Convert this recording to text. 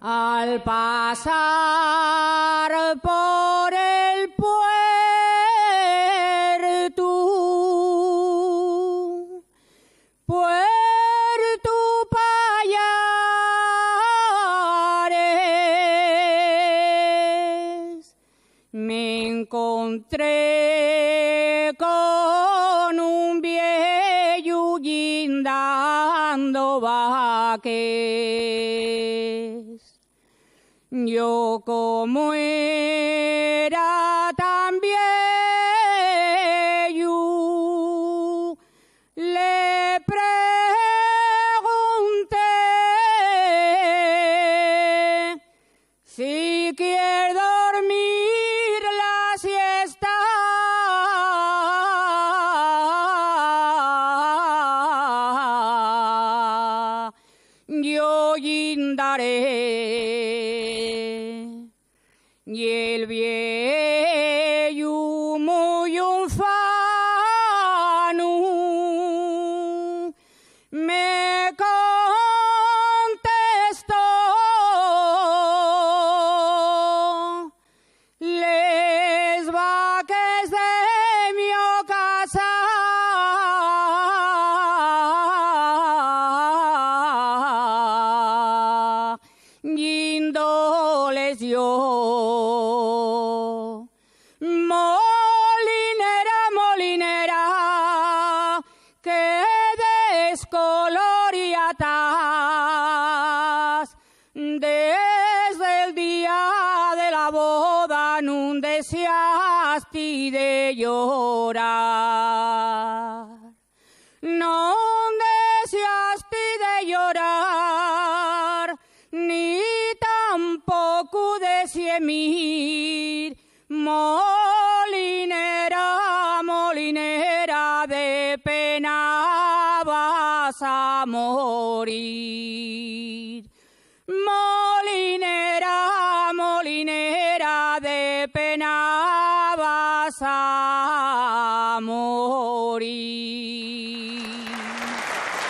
Al pasar por el puerto Payares, me encontré con un viejo guindando vaques. Yo como era tan viejo, le pregunté si quiere dormir la siesta. Yo guindaré. Y el viejo muy ufano me contestó: les vaques de mi casa guindoles yo. Molinera, molinera, que descoloriatas desde el día de la boda no deseaste de llorar. No deseaste de llorar, ni tampoco de gemir. Molinera, molinera, de pena vas a morir. Molinera, molinera, de pena vas a morir.